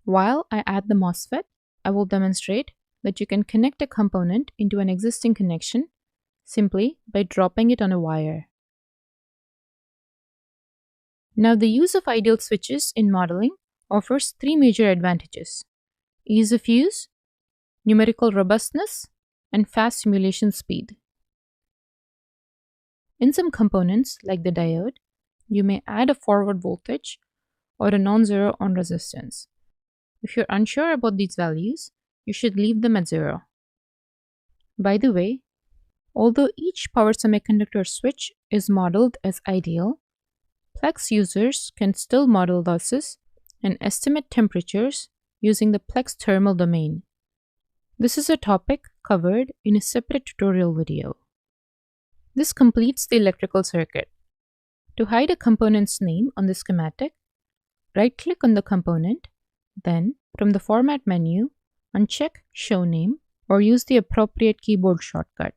While I add the MOSFET, I will demonstrate that you can connect a component into an existing connection simply by dropping it on a wire. Now, the use of ideal switches in modeling offers three major advantages: ease of use, numerical robustness, and fast simulation speed. In some components, like the diode, you may add a forward voltage or a non-zero on resistance. If you're unsure about these values, you should leave them at 0. By the way, although each power semiconductor switch is modeled as ideal, PLECS users can still model losses and estimate temperatures using the PLECS thermal domain. This is a topic covered in a separate tutorial video. This completes the electrical circuit. To hide a component's name on the schematic, right-click on the component, then from the Format menu, uncheck Show Name or use the appropriate keyboard shortcut.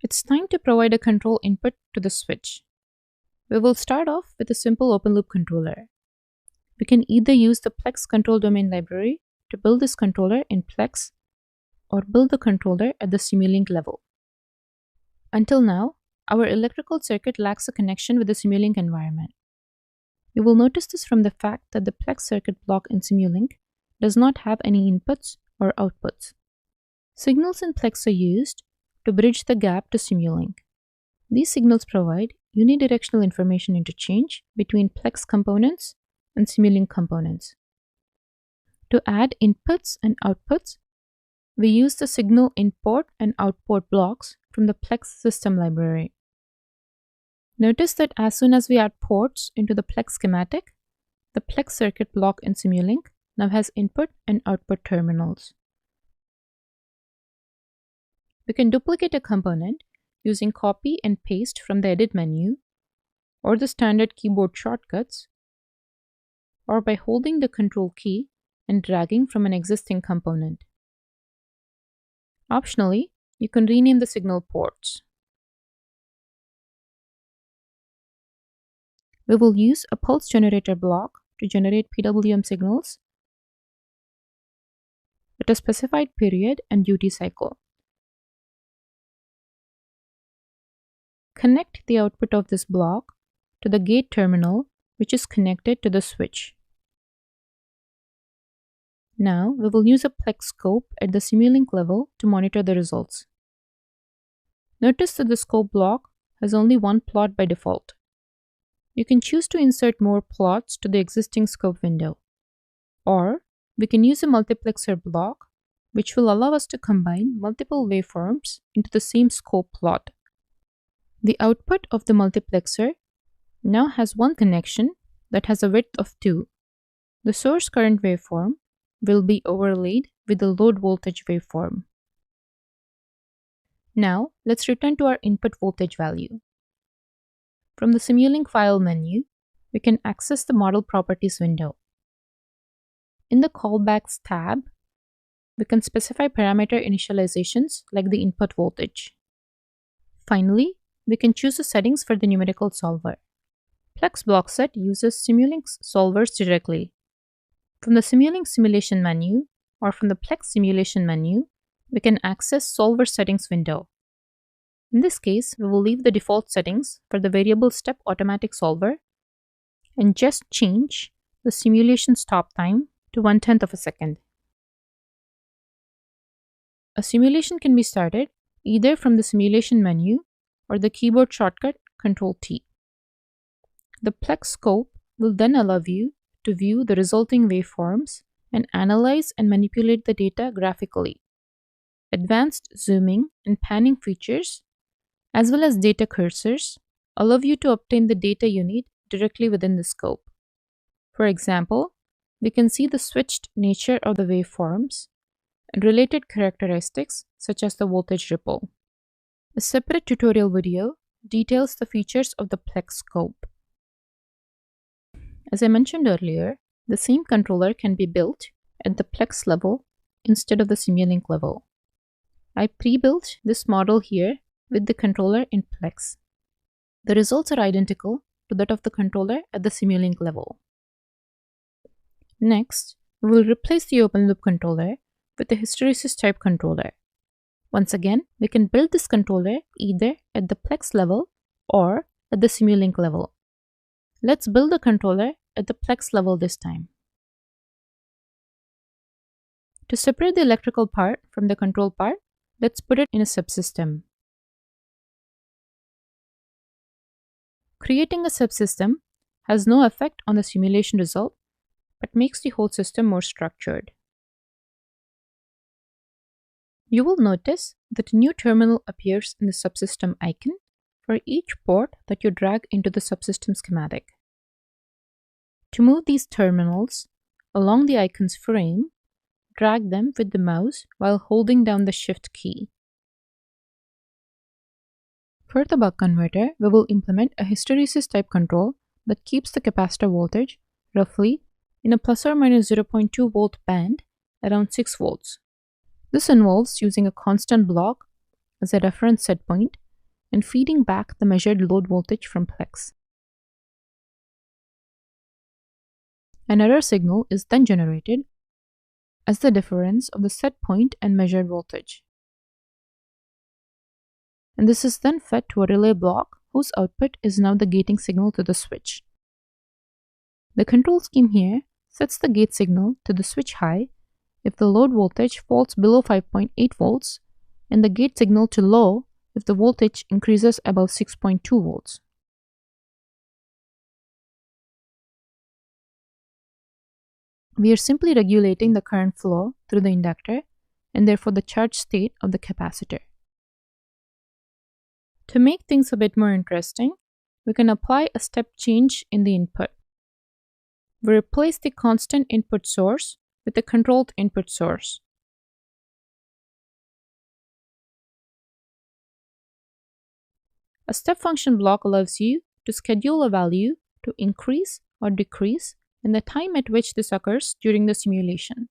It's time to provide a control input to the switch. We will start off with a simple open-loop controller. We can either use the PLECS control domain library to build this controller in PLECS or build the controller at the Simulink level. Until now, our electrical circuit lacks a connection with the Simulink environment. You will notice this from the fact that the PLECS circuit block in Simulink does not have any inputs or outputs. Signals in PLECS are used to bridge the gap to Simulink. These signals provide unidirectional information interchange between PLECS components and Simulink components. To add inputs and outputs, we use the signal input and output blocks from the PLECS system library. Notice that as soon as we add ports into the PLECS schematic, the PLECS circuit block in Simulink now has input and output terminals. We can duplicate a component using copy and paste from the Edit menu or the standard keyboard shortcuts, or by holding the Control key and dragging from an existing component. Optionally, you can rename the signal ports. We will use a pulse generator block to generate PWM signals at a specified period and duty cycle. Connect the output of this block to the gate terminal, which is connected to the switch. Now, we will use a PLECS scope at the Simulink level to monitor the results. Notice that the scope block has only one plot by default. You can choose to insert more plots to the existing scope window. Or, we can use a multiplexer block, which will allow us to combine multiple waveforms into the same scope plot. The output of the multiplexer now has one connection that has a width of 2. The source current waveform will be overlaid with the load voltage waveform. Now, let's return to our input voltage value. From the Simulink file menu, we can access the Model Properties window. In the Callbacks tab, we can specify parameter initializations like the input voltage. Finally, we can choose the settings for the numerical solver. PLECS Blockset uses Simulink's solvers directly. From the Simulink Simulation menu or from the PLECS Simulation menu, we can access Solver Settings window. In this case, we will leave the default settings for the variable step automatic solver and just change the simulation stop time to 1/10 of a second. A simulation can be started either from the simulation menu or the keyboard shortcut Ctrl-T. The PLECS scope will then allow you to view the resulting waveforms and analyze and manipulate the data graphically. Advanced zooming and panning features, as well as data cursors, allow you to obtain the data you need directly within the scope. For example, we can see the switched nature of the waveforms and related characteristics such as the voltage ripple. A separate tutorial video details the features of the PLECS scope. As I mentioned earlier, the same controller can be built at the PLECS level instead of the Simulink level. I pre-built this model here with the controller in PLECS. The results are identical to that of the controller at the Simulink level. Next, we will replace the open loop controller with a hysteresis type controller. Once again, we can build this controller either at the PLECS level or at the Simulink level. Let's build the controller at the PLECS level this time. To separate the electrical part from the control part, let's put it in a subsystem. Creating a subsystem has no effect on the simulation result, but makes the whole system more structured. You will notice that a new terminal appears in the subsystem icon for each port that you drag into the subsystem schematic. To move these terminals along the icon's frame, drag them with the mouse while holding down the Shift key. For the buck converter, we will implement a hysteresis type control that keeps the capacitor voltage roughly in a plus or minus 0.2 volt band around 6 volts. This involves using a constant block as a reference set point and feeding back the measured load voltage from PLECS. An error signal is then generated as the difference of the set point and measured voltage. And this is then fed to a relay block whose output is now the gating signal to the switch. The control scheme here sets the gate signal to the switch high if the load voltage falls below 5.8 volts and the gate signal to low if the voltage increases above 6.2 volts. We are simply regulating the current flow through the inductor and therefore the charge state of the capacitor. To make things a bit more interesting, we can apply a step change in the input. We replace the constant input source with a controlled input source. A step function block allows you to schedule a value to increase or decrease in the time at which this occurs during the simulation.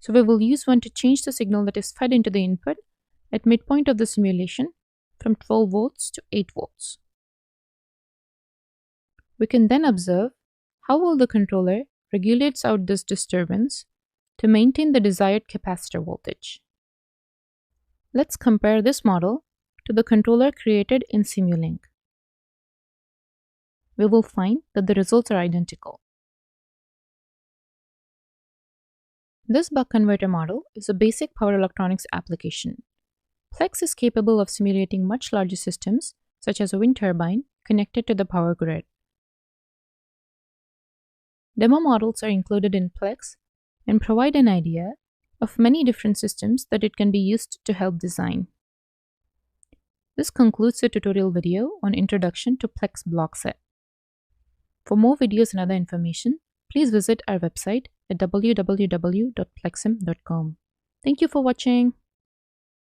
So we will use one to change the signal that is fed into the input at midpoint of the simulation from 12 volts to 8 volts. We can then observe how well the controller regulates out this disturbance to maintain the desired capacitor voltage. Let's compare this model to the controller created in Simulink. We will find that the results are identical. This buck converter model is a basic power electronics application. PLECS is capable of simulating much larger systems, such as a wind turbine, connected to the power grid. Demo models are included in PLECS and provide an idea of many different systems that it can be used to help design. This concludes the tutorial video on Introduction to PLECS block set. For more videos and other information, please visit our website at www.plexim.com. Thank you for watching.